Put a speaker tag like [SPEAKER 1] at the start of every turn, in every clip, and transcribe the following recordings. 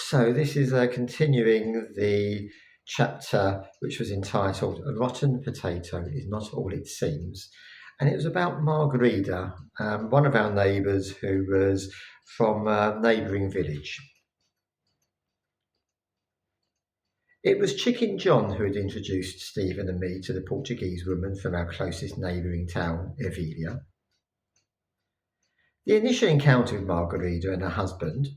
[SPEAKER 1] So this is continuing the chapter which was entitled "A Rotten Potato is Not All It Seems," and it was about Margarita, one of our neighbours who was from a neighbouring village. It was Chicken John who had introduced Stephen and me to the Portuguese woman from our closest neighbouring town, Ervilha. The initial encounter with Margarita and her husband,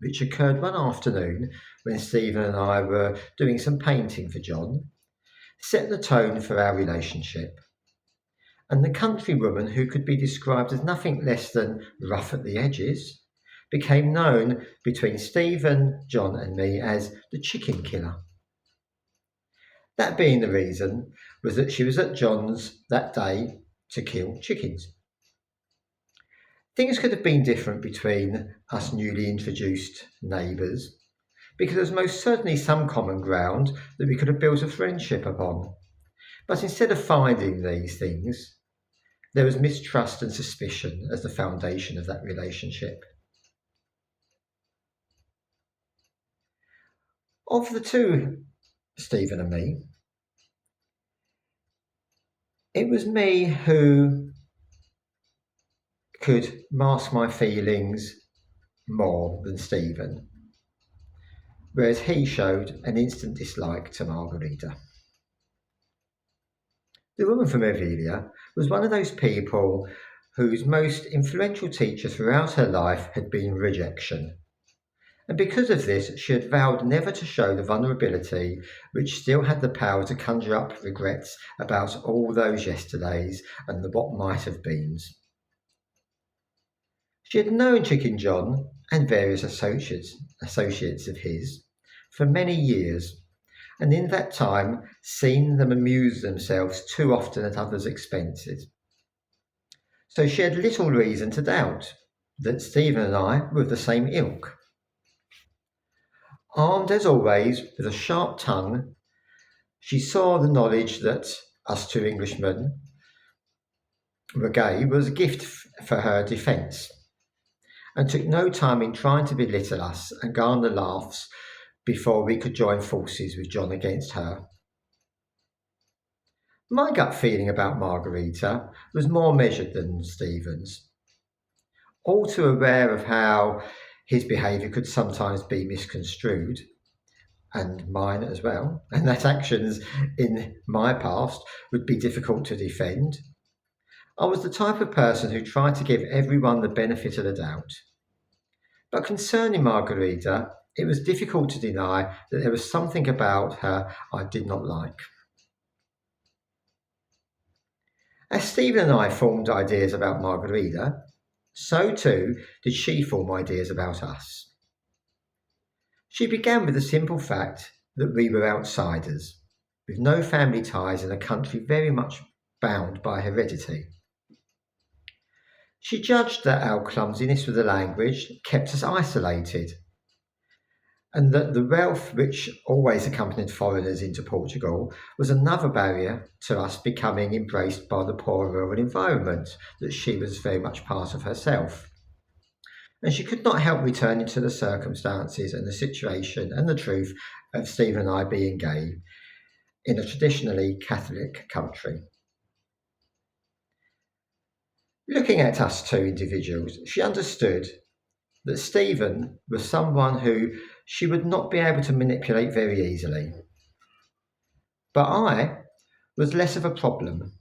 [SPEAKER 1] which occurred one afternoon when Stephen and I were doing some painting for John, set the tone for our relationship. And the countrywoman, who could be described as nothing less than rough at the edges, became known between Stephen, John and me as the chicken killer. That being the reason was that she was at John's that day to kill chickens. Things could have been different between us newly introduced neighbours, because there was most certainly some common ground that we could have built a friendship upon. But instead of finding these things, there was mistrust and suspicion as the foundation of that relationship. Of the two, Stephen and me, it was me who could mask my feelings more than Stephen, whereas he showed an instant dislike to Margarita. The woman from Ervilha was one of those people whose most influential teacher throughout her life had been rejection. And because of this, she had vowed never to show the vulnerability which still had the power to conjure up regrets about all those yesterdays and the what might have beens. She had known Chicken John and various associates of his for many years, and in that time seen them amuse themselves too often at others' expenses. So she had little reason to doubt that Stephen and I were of the same ilk. Armed as always with a sharp tongue, she saw the knowledge that us two Englishmen were gay was a gift for her defence, and took no time in trying to belittle us and garner laughs before we could join forces with John against her. My gut feeling about Margarita was more measured than Stephen's. All too aware of how his behaviour could sometimes be misconstrued, and mine as well, and that actions in my past would be difficult to defend, I was the type of person who tried to give everyone the benefit of the doubt. But concerning Margarita, it was difficult to deny that there was something about her I did not like. As Stephen and I formed ideas about Margarita, so too did she form ideas about us. She began with the simple fact that we were outsiders, with no family ties in a country very much bound by heredity. She judged that our clumsiness with the language kept us isolated, and that the wealth which always accompanied foreigners into Portugal was another barrier to us becoming embraced by the poor rural environment that she was very much part of herself. And she could not help returning to the circumstances and the situation and the truth of Stephen and I being gay in a traditionally Catholic country. Looking at us two individuals, she understood that Stephen was someone who she would not be able to manipulate very easily. But I was less of a problem.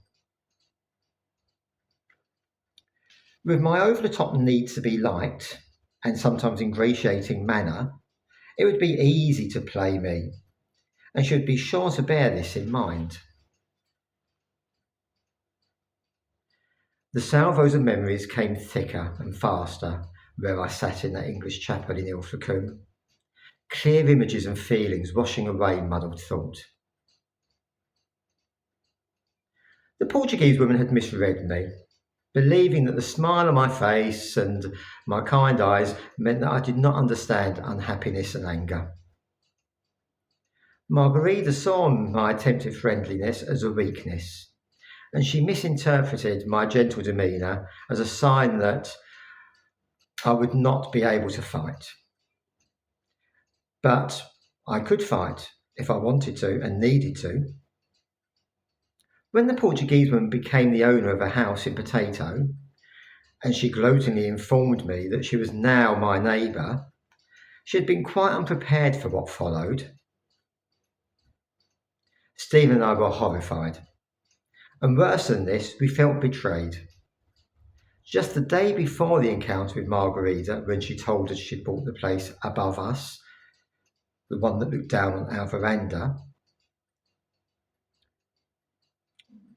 [SPEAKER 1] With my over-the-top need to be liked, and sometimes ingratiating manner, it would be easy to play me, and she would be sure to bear this in mind. The salvos of memories came thicker and faster where I sat in that English chapel in Ilfracombe, clear images and feelings washing away muddled thought. The Portuguese woman had misread me, believing that the smile on my face and my kind eyes meant that I did not understand unhappiness and anger. Margarita saw my attempt at friendliness as a weakness, and she misinterpreted my gentle demeanour as a sign that I would not be able to fight. but I could fight if I wanted to and needed to. When the Portuguese woman became the owner of a house in Potato, and she gloatingly informed me that she was now my neighbour, she had been quite unprepared for what followed. Stephen and I were horrified, and worse than this, we felt betrayed. Just the day before the encounter with Margarita, when she told us she'd bought the place above us, the one that looked down on our veranda,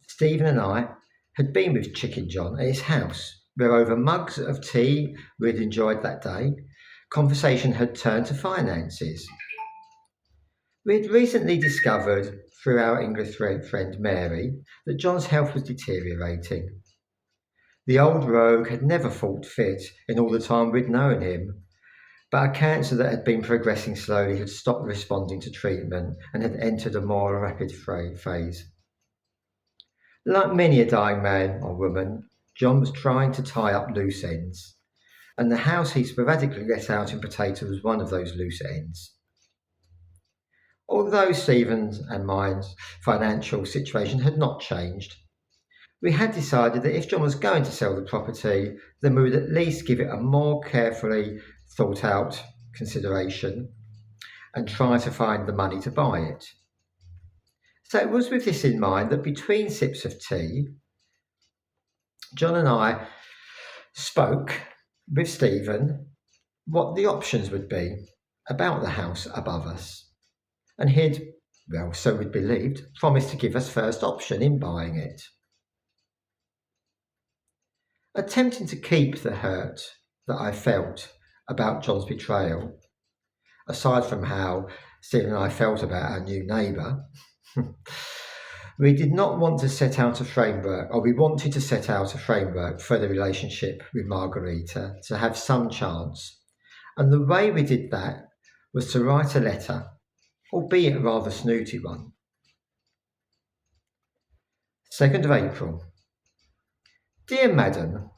[SPEAKER 1] Stephen and I had been with Chicken John at his house, where over mugs of tea we had enjoyed that day, conversation had turned to finances. We had recently discovered, through our English friend Mary, that John's health was deteriorating. The old rogue had never thought fit in all the time we'd known him, but a cancer that had been progressing slowly had stopped responding to treatment and had entered a more rapid phase. Like many a dying man or woman, John was trying to tie up loose ends, and the house he sporadically let out in Potato was one of those loose ends. Although Stephen's and mine's financial situation had not changed, we had decided that if John was going to sell the property, then we would at least give it a more carefully thought out consideration and try to find the money to buy it. So it was with this in mind that between sips of tea, John and I spoke with Stephen what the options would be about the house above us. And he'd, well, so we'd believed, promised to give us first option in buying it. Attempting to keep the hurt that I felt about John's betrayal, aside from how Stephen and I felt about our new neighbour, we did not want to set out a framework, or we wanted to set out a framework for the relationship with Margarita to have some chance. And the way we did that was to write a letter, albeit a rather snooty one. 2nd of April. Dear Madam,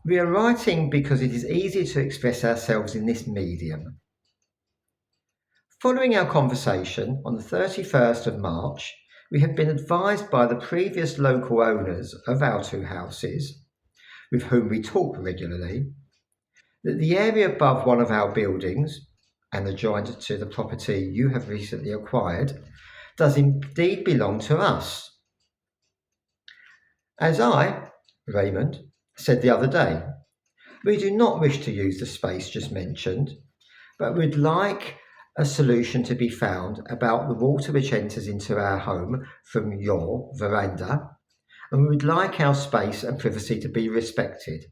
[SPEAKER 1] we are writing because it is easier to express ourselves in this medium. Following our conversation on the 31st of March, we have been advised by the previous local owners of our two houses, with whom we talk regularly, that the area above one of our buildings, and adjoined to the property you have recently acquired, does indeed belong to us. As I, Raymond, said the other day, we do not wish to use the space just mentioned, but would like a solution to be found about the water which enters into our home from your veranda, and we would like our space and privacy to be respected.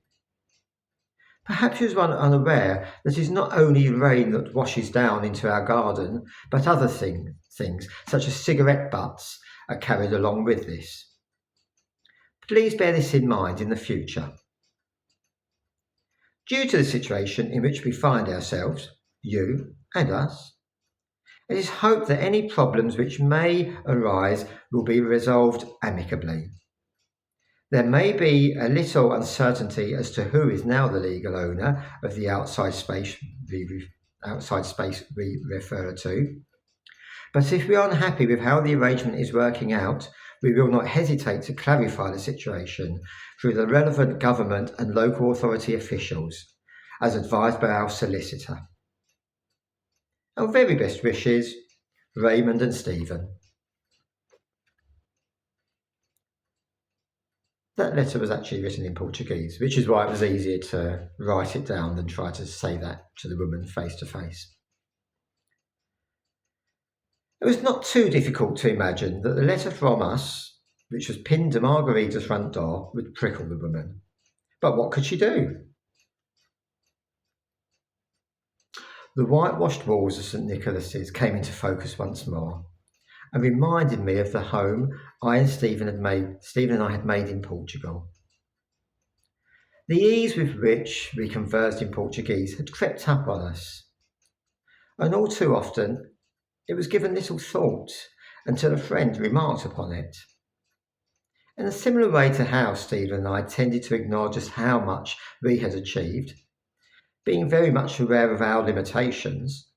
[SPEAKER 1] Perhaps you are unaware that it is not only rain that washes down into our garden, but other things such as cigarette butts are carried along with this. Please bear this in mind in the future. Due to the situation in which we find ourselves, you and us, it is hoped that any problems which may arise will be resolved amicably. There may be a little uncertainty as to who is now the legal owner of the outside space we refer to, but if we are unhappy with how the arrangement is working out, we will not hesitate to clarify the situation through the relevant government and local authority officials, as advised by our solicitor. Our very best wishes, Raymond and Stephen. That letter was actually written in Portuguese, which is why it was easier to write it down than try to say that to the woman face to face. It was not too difficult to imagine that the letter from us, which was pinned to Margarita's front door, would prickle the woman. But what could she do? The whitewashed walls of St. Nicholas's came into focus once more, and reminded me of the home Stephen and I had made in Portugal. The ease with which we conversed in Portuguese had crept up on us, and all too often it was given little thought until a friend remarked upon it. In a similar way to how Stephen and I tended to ignore just how much we had achieved, being very much aware of our limitations,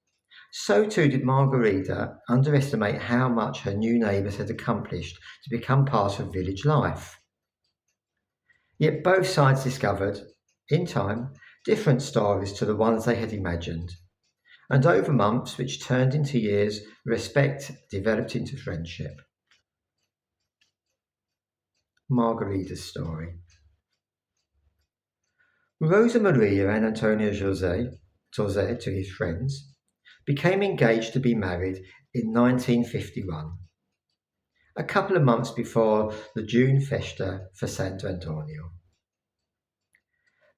[SPEAKER 1] So too did Margarita underestimate how much her new neighbours had accomplished to become part of village life. Yet both sides discovered, in time, different stories to the ones they had imagined, and over months, which turned into years, respect developed into friendship. Margarita's story. Rosa Maria and Antonio José to his friends, became engaged to be married in 1951, a couple of months before the June festa for Santo Antonio.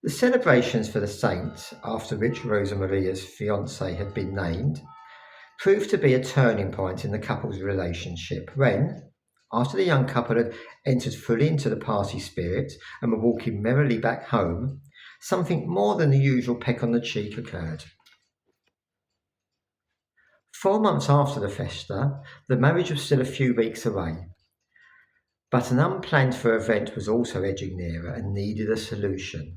[SPEAKER 1] The celebrations for the saint, after which Rosa Maria's fiancé had been named, proved to be a turning point in the couple's relationship when, after the young couple had entered fully into the party spirit and were walking merrily back home, something more than the usual peck on the cheek occurred. 4 months after the festa, the marriage was still a few weeks away, but an unplanned-for event was also edging nearer and needed a solution.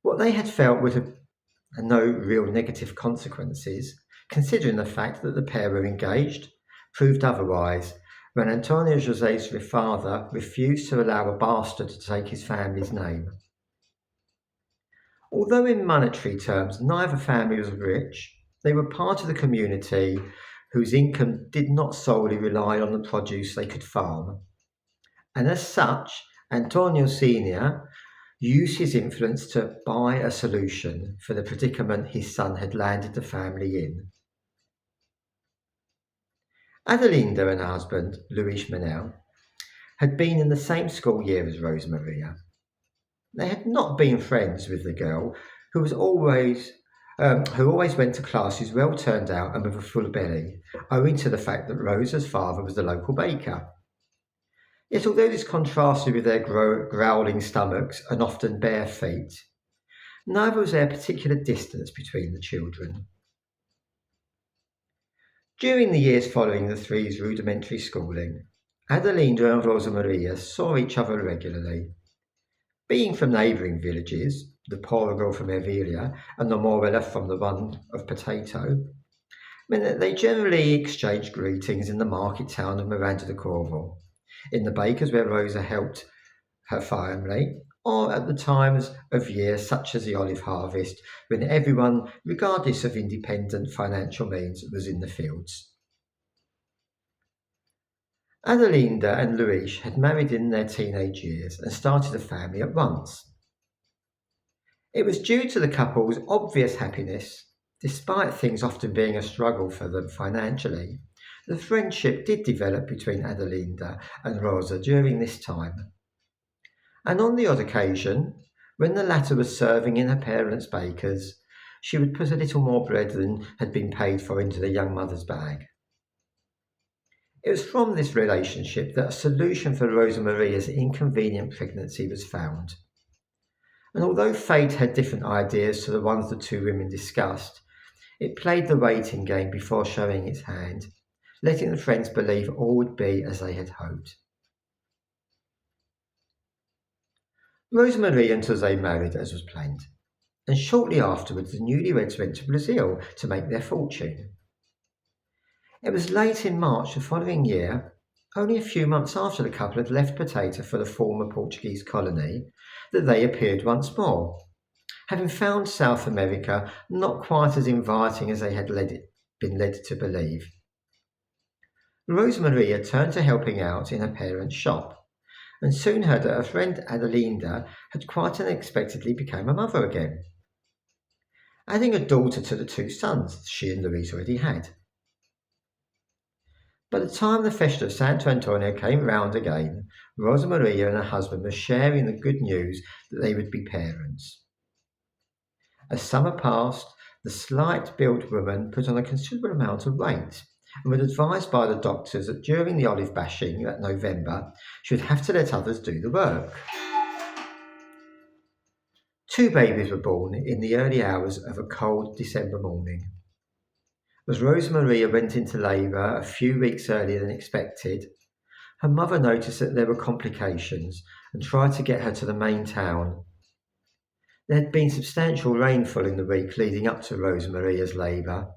[SPEAKER 1] What they had felt would have no real negative consequences, considering the fact that the pair were engaged, proved otherwise when Antonio José's father refused to allow a bastard to take his family's name. Although in monetary terms neither family was rich, they were part of the community whose income did not solely rely on the produce they could farm. And as such, Antonio Senior used his influence to buy a solution for the predicament his son had landed the family in. Adelinda and her husband, Luis Manel, had been in the same school year as Rosa Maria. They had not been friends with the girl, who always went to classes well turned out and with a full belly, owing to the fact that Rosa's father was the local baker. Yet although this contrasted with their growling stomachs and often bare feet, neither was there particular distance between the children. During the years following the three's rudimentary schooling, Adelinda and Rosa Maria saw each other regularly. Being from neighbouring villages, the poorer girl from Ervilha and the Morella from the one of Potato, meant that they generally exchanged greetings in the market town of Miranda de Corvo, in the bakers where Rosa helped her family, or at the times of year such as the olive harvest, when everyone, regardless of independent financial means, was in the fields. Adelinda and Luis had married in their teenage years and started a family at once. It was due to the couple's obvious happiness, despite things often being a struggle for them financially. The friendship did develop between Adelinda and Rosa during this time. And on the odd occasion, when the latter was serving in her parents' bakers, she would put a little more bread than had been paid for into the young mother's bag. It was from this relationship that a solution for Rosa Maria's inconvenient pregnancy was found. And although fate had different ideas to the ones the two women discussed, it played the waiting game before showing its hand, letting the friends believe all would be as they had hoped. Rosa Maria and José married as was planned, and shortly afterwards the newlyweds went to Brazil to make their fortune. It was late in March the following year, only a few months after the couple had left Potato for the former Portuguese colony, that they appeared once more, having found South America not quite as inviting as they had been led to believe. Rosa Maria turned to helping out in her parents' shop, and soon heard that her friend Adelinda had quite unexpectedly become a mother again, adding a daughter to the 2 sons she and Luis already had. By the time the festa of Santo Antonio came round again, Rosa Maria and her husband were sharing the good news that they would be parents. As summer passed, the slight-built woman put on a considerable amount of weight, and was advised by the doctors that during the olive bashing that November, she would have to let others do the work. 2 babies were born in the early hours of a cold December morning. As Rosa Maria went into labour a few weeks earlier than expected, her mother noticed that there were complications and tried to get her to the main town. There had been substantial rainfall in the week leading up to Rosa Maria's labour,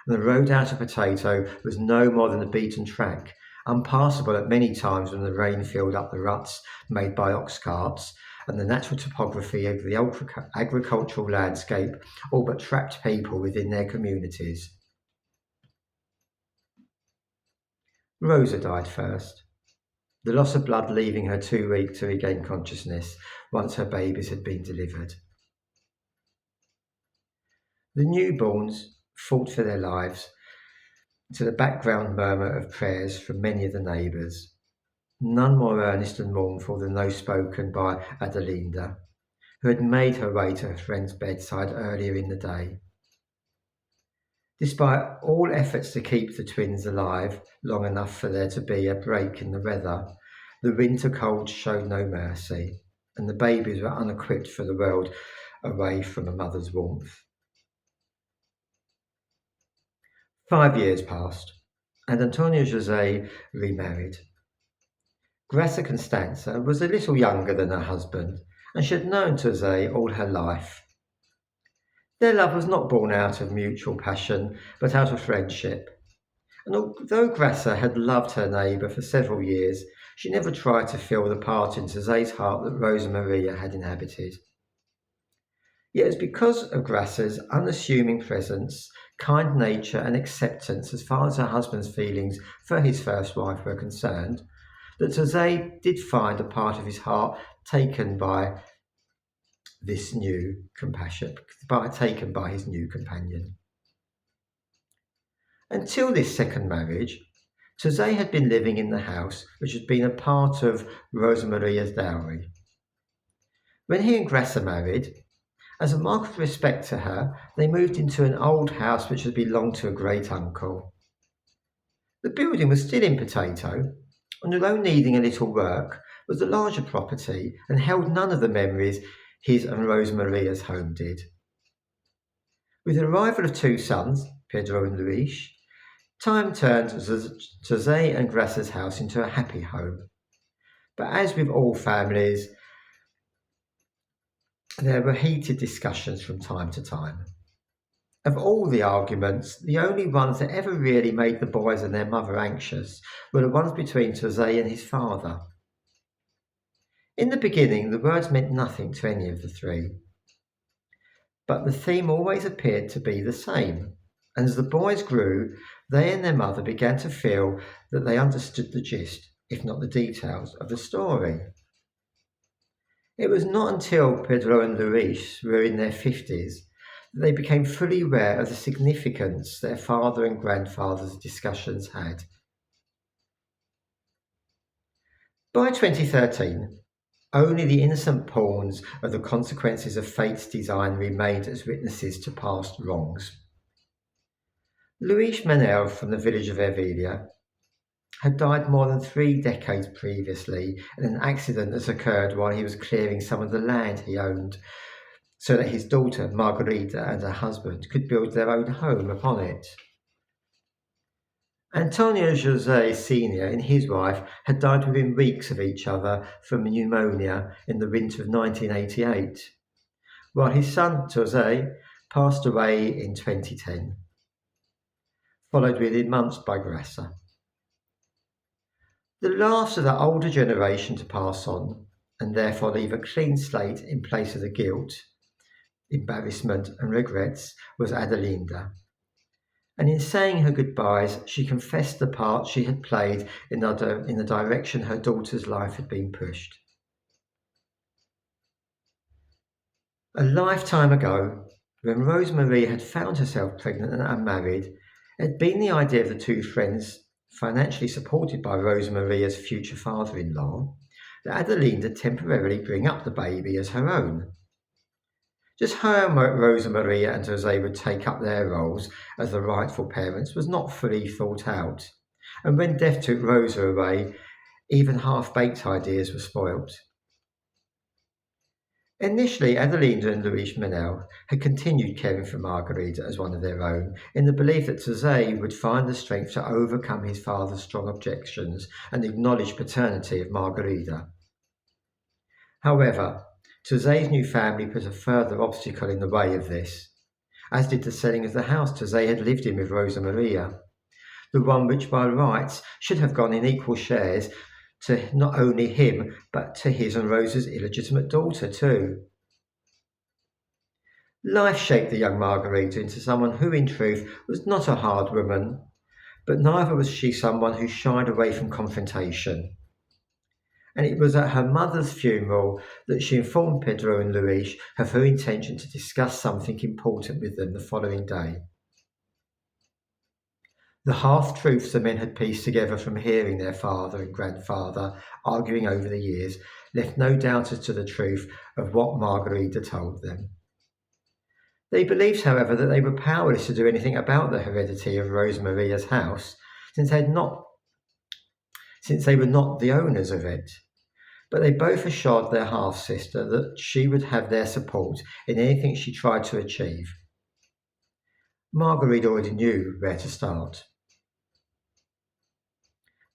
[SPEAKER 1] and the road out of Potato was no more than a beaten track, unpassable at many times when the rain filled up the ruts made by ox carts, and the natural topography of the agricultural landscape all but trapped people within their communities. Rosa died first, the loss of blood leaving her too weak to regain consciousness once her babies had been delivered. The newborns fought for their lives to the background murmur of prayers from many of the neighbours, none more earnest and mournful than those spoken by Adelinda, who had made her way to her friend's bedside earlier in the day. Despite all efforts to keep the twins alive long enough for there to be a break in the weather, the winter cold showed no mercy, and the babies were unequipped for the world away from a mother's warmth. 5 years passed, and Antonio José remarried. Grassa Constanza was a little younger than her husband, and she had known José all her life. Their love was not born out of mutual passion, but out of friendship. And although Grassa had loved her neighbour for several years, she never tried to fill the part in José's heart that Rosa Maria had inhabited. Yet it was because of Grassa's unassuming presence, kind nature and acceptance as far as her husband's feelings for his first wife were concerned, that José did find a part of his heart taken by his new companion. Until this second marriage, José had been living in the house which had been a part of Rosa Maria's dowry. When he and Grassa married, as a mark of respect to her, they moved into an old house which had belonged to a great uncle. The building was still in Potato, and although needing a little work, was a larger property and held none of the memories his and Rosa Maria's home did. With the arrival of 2 sons, Pedro and Luis, time turned José and Grassa's house into a happy home. But as with all families, there were heated discussions from time to time. Of all the arguments, the only ones that ever really made the boys and their mother anxious were the ones between José and his father. In the beginning, the words meant nothing to any of the three. But the theme always appeared to be the same, and as the boys grew, they and their mother began to feel that they understood the gist, if not the details, of the story. It was not until Pedro and Luis were in their 50s that they became fully aware of the significance their father and grandfather's discussions had. By 2013, only the innocent pawns of the consequences of fate's design remained as witnesses to past wrongs. Luis Manel from the village of Ervilha had died more than 3 decades previously in an accident that occurred while he was clearing some of the land he owned so that his daughter Margarita and her husband could build their own home upon it. Antonio José Sr. and his wife had died within weeks of each other from pneumonia in the winter of 1988, while his son José passed away in 2010, followed within months by Grassa. The last of the older generation to pass on, and therefore leave a clean slate in place of the guilt, embarrassment and regrets, was Adelinda. And in saying her goodbyes, she confessed the part she had played in the direction her daughter's life had been pushed. A lifetime ago, when Rosa Maria had found herself pregnant and unmarried, it had been the idea of the 2 friends, financially supported by Rosa Maria's future father-in-law, that Adelinda temporarily bring up the baby as her own. Just how Rosa Maria and José would take up their roles as the rightful parents was not fully thought out, and when death took Rosa away, even half-baked ideas were spoilt. Initially, Adelinda and Luis Manel had continued caring for Margarita as one of their own, in the belief that José would find the strength to overcome his father's strong objections and acknowledge paternity of Margarita. However, Tosé's new family put a further obstacle in the way of this, as did the selling of the house Tosé had lived in with Rosa Maria, the one which by rights should have gone in equal shares to not only him, but to his and Rosa's illegitimate daughter too. Life shaped the young Margarita into someone who, in truth, was not a hard woman, but neither was she someone who shied away from confrontation. And it was at her mother's funeral that she informed Pedro and Luis of her intention to discuss something important with them the following day. The half-truths the men had pieced together from hearing their father and grandfather arguing over the years left no doubt as to the truth of what Margarita told them. They believed, however, that they were powerless to do anything about the heredity of Rosa Maria's house, since they were not the owners of it. But they both assured their half-sister that she would have their support in anything she tried to achieve. Marguerite already knew where to start.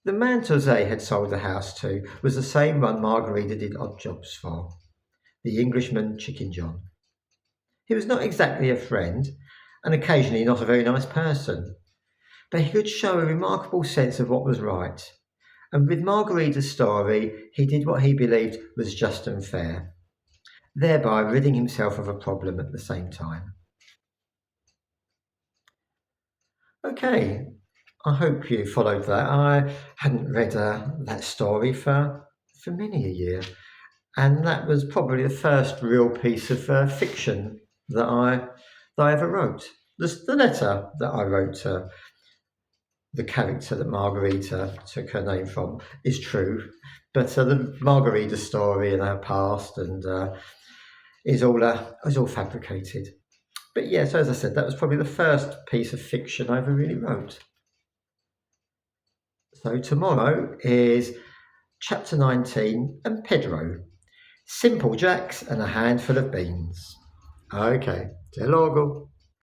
[SPEAKER 1] The man Tosé had sold the house to was the same one Margarita did odd jobs for, the Englishman Chicken John. He was not exactly a friend, and occasionally not a very nice person, but he could show a remarkable sense of what was right. And with Margarita's story, he did what he believed was just and fair, thereby ridding himself of a problem at the same time. Okay, I hope you followed that. I hadn't read that story for many a year, and that was probably the first real piece of fiction that I ever wrote. The letter that I wrote to the character that Margarita took her name from is true, but the Margarita story and her past and is all fabricated. But yes, as I said, that was probably the first piece of fiction I ever really wrote. So tomorrow is chapter 19 and Pedro. Simple Jacks and a handful of beans. Okay, till logo.